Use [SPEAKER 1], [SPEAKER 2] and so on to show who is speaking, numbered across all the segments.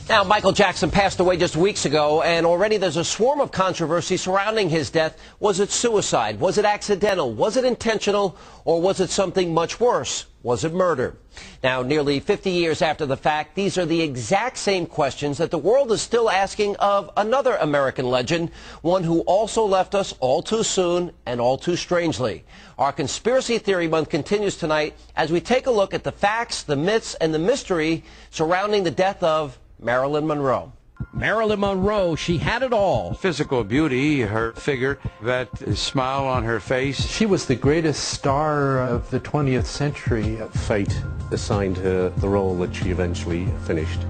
[SPEAKER 1] Now, Michael Jackson passed away just weeks ago, and already there's a swarm of controversy surrounding his death. Was it suicide? Was it accidental? Was it intentional? Or was it something much worse? Was it murder? Now, nearly 50 years after the fact, these are the exact same questions that the world is still asking of another American legend, one who also left us all too soon and all too strangely. Our Conspiracy Theory Month continues tonight as we take a look at the facts, the myths, and the mystery surrounding the death of Marilyn Monroe.
[SPEAKER 2] Marilyn Monroe, she had it all.
[SPEAKER 3] Physical beauty, her figure, that smile on her face.
[SPEAKER 4] She was the greatest star of the 20th century.
[SPEAKER 5] Fate assigned her the role that she eventually finished,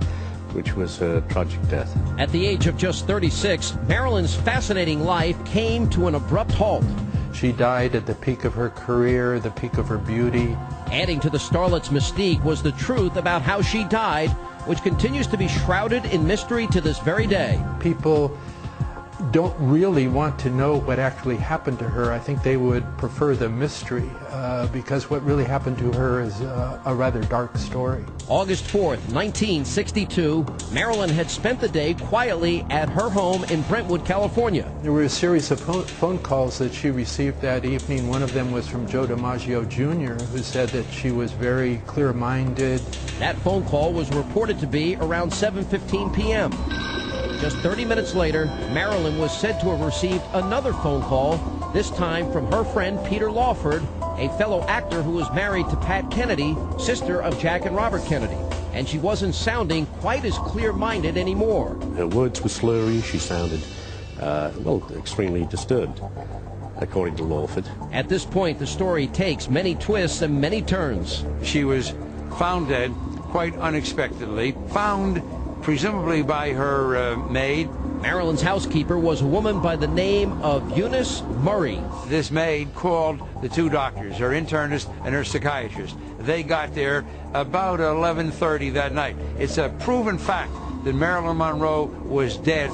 [SPEAKER 5] which was her tragic death.
[SPEAKER 2] At the age of just 36, Marilyn's fascinating life came to an abrupt halt.
[SPEAKER 4] She died at the peak of her career, the peak of her beauty.
[SPEAKER 2] Adding to the starlet's mystique was the truth about how she died, which continues to be shrouded in mystery to this very day.
[SPEAKER 4] People don't really want to know what actually happened to her. I think they would prefer the mystery because what really happened to her is a rather dark story.
[SPEAKER 2] August 4th, 1962, Marilyn had spent the day quietly at her home in Brentwood, California.
[SPEAKER 4] There were a series of phone calls that she received that evening. One of them was from Joe DiMaggio Jr., who said that she was very clear-minded.
[SPEAKER 2] That phone call was reported to be around 7:15 p.m. Just 30 minutes later, Marilyn was said to have received another phone call, this time from her friend Peter Lawford, a fellow actor who was married to Pat Kennedy, sister of Jack and Robert Kennedy. And she wasn't sounding quite as clear-minded anymore.
[SPEAKER 5] Her words were slurry. She sounded, extremely disturbed, according to Lawford.
[SPEAKER 2] At this point, the story takes many twists and many turns.
[SPEAKER 3] She was found dead quite unexpectedly, found presumably by her maid.
[SPEAKER 2] Marilyn's housekeeper was a woman by the name of Eunice Murray.
[SPEAKER 3] This maid called the two doctors, her internist and her psychiatrist. They got there about 11:30 that night. It's a proven fact that Marilyn Monroe was dead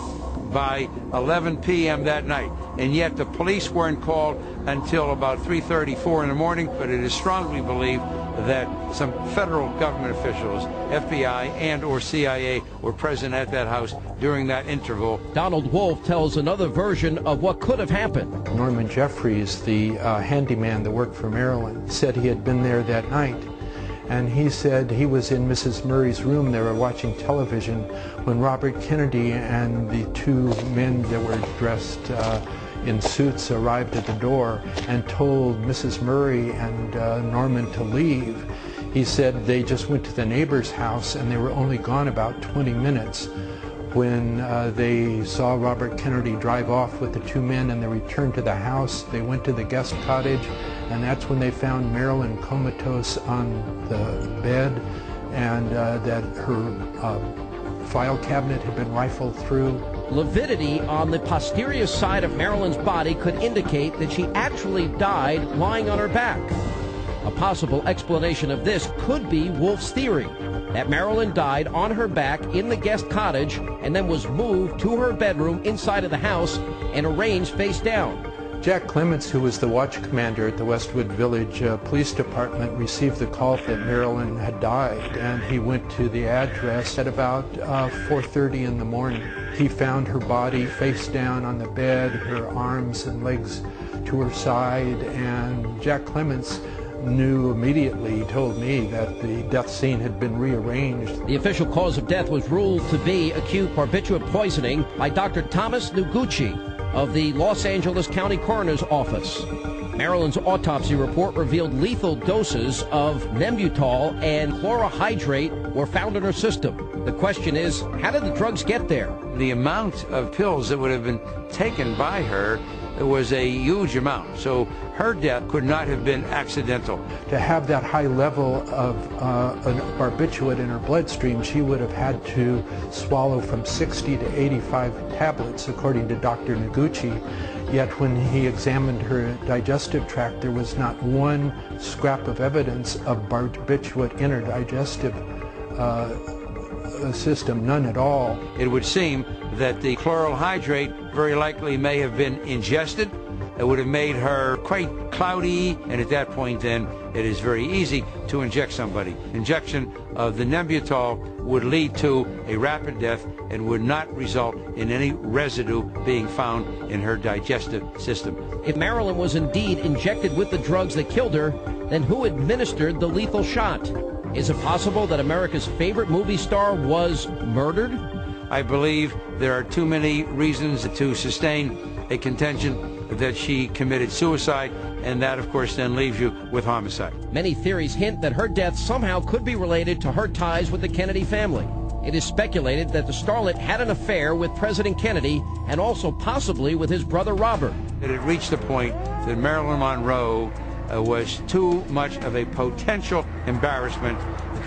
[SPEAKER 3] by 11 p.m. that night, and yet the police weren't called until about 3:34 in the morning. But it is strongly believed that some federal government officials, FBI and or CIA, were present at that house during that interval.
[SPEAKER 2] Donald Wolfe tells another version of what could have happened.
[SPEAKER 4] Norman Jeffries, the handyman that worked for Marilyn, said he had been there that night. And he said he was in Mrs. Murray's room. They were watching television when Robert Kennedy and the two men that were dressed in suits arrived at the door and told Mrs. Murray and Norman to leave. He said they just went to the neighbor's house and they were only gone about 20 minutes when they saw Robert Kennedy drive off with the two men, and they returned to the house. They went to the guest cottage, and that's when they found Marilyn comatose on the bed, and that her file cabinet had been rifled through.
[SPEAKER 2] Lividity on the posterior side of Marilyn's body could indicate that she actually died lying on her back. A possible explanation of this could be Wolfe's theory, that Marilyn died on her back in the guest cottage and then was moved to her bedroom inside of the house and arranged face down.
[SPEAKER 4] Jack Clements, who was the watch commander at the Westwood Village Police Department, received the call that Marilyn had died, and he went to the address at about 4:30 in the morning. He found her body face down on the bed, her arms and legs to her side, and Jack Clements knew immediately. He told me that the death scene had been rearranged.
[SPEAKER 2] The official cause of death was ruled to be acute barbiturate poisoning by Dr. Thomas Noguchi of the Los Angeles County Coroner's Office. Marilyn's autopsy report revealed lethal doses of Nembutal and chlorohydrate were found in her system. The question is, how did the drugs get there?
[SPEAKER 3] The amount of pills that would have been taken by her was a huge amount, so her death could not have been accidental.
[SPEAKER 4] To have that high level of an barbiturate in her bloodstream, she would have had to swallow from 60 to 85 tablets, according to Dr. Noguchi. Yet when he examined her digestive tract, there was not one scrap of evidence of barbiturate in her digestive system, none at all.
[SPEAKER 3] It would seem that the chloral hydrate very likely may have been ingested It would have made her quite cloudy, and at that point then it is very easy to inject somebody. Injection of the Nembutal would lead to a rapid death and would not result in any residue being found in her digestive system.
[SPEAKER 2] If Marilyn was indeed injected with the drugs that killed her, then who administered the lethal shot? Is it possible that America's favorite movie star was murdered?
[SPEAKER 3] I believe there are too many reasons to sustain a contention that she committed suicide, and that, of course, then leaves you with homicide.
[SPEAKER 2] Many theories hint that her death somehow could be related to her ties with the Kennedy family. It is speculated that the starlet had an affair with President Kennedy and also possibly with his brother Robert.
[SPEAKER 3] It had reached the point that Marilyn Monroe was too much of a potential embarrassment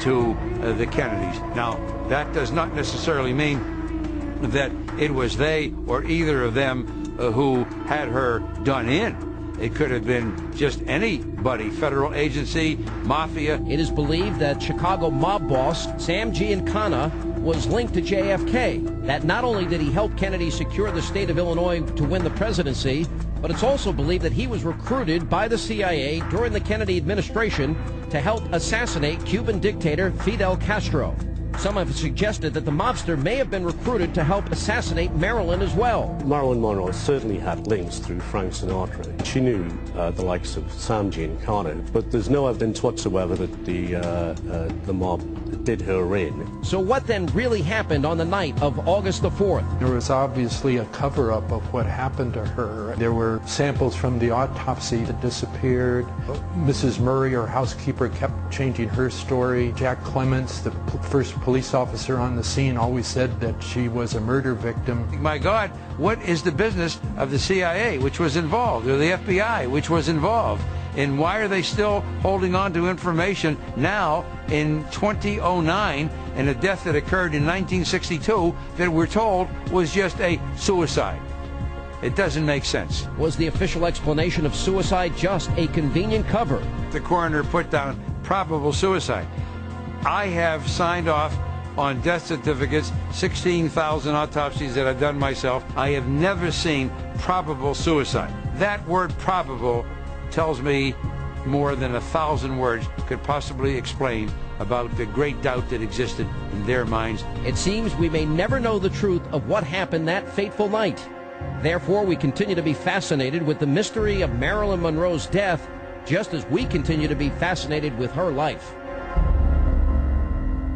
[SPEAKER 3] to the Kennedys. Now, that does not necessarily mean that it was they or either of them who had her done in. It could have been just anybody, federal agency, mafia.
[SPEAKER 2] It is believed that Chicago mob boss Sam Giancana was linked to JFK. That not only did he help Kennedy secure the state of Illinois to win the presidency, but it's also believed that he was recruited by the CIA during the Kennedy administration to help assassinate Cuban dictator Fidel Castro. Some have suggested that the mobster may have been recruited to help assassinate Marilyn as well. Marilyn
[SPEAKER 5] Monroe certainly had links through Frank Sinatra. She knew the likes of Sam Giancana, but there's no evidence whatsoever that the mob did her in.
[SPEAKER 2] So what then really happened on the night of August the 4th?
[SPEAKER 4] There was obviously a cover-up of what happened to her. There were samples from the autopsy that disappeared. Mrs. Murray, her housekeeper, kept changing her story. Jack Clements, the first police officer on the scene, always said that she was a murder victim.
[SPEAKER 3] My God, what is the business of the CIA, which was involved, or the FBI, which was involved? And why are they still holding on to information now in 2009 in a death that occurred in 1962 that we're told was just a suicide? It doesn't make sense.
[SPEAKER 2] Was the official explanation of suicide just a convenient cover?
[SPEAKER 3] The coroner put down probable suicide. I have signed off on death certificates, 16,000 autopsies that I've done myself. I have never seen probable suicide. That word probable tells me more than 1,000 words could possibly explain about the great doubt that existed in their minds.
[SPEAKER 2] It seems we may never know the truth of what happened that fateful night. Therefore, we continue to be fascinated with the mystery of Marilyn Monroe's death, just as we continue to be fascinated with her life.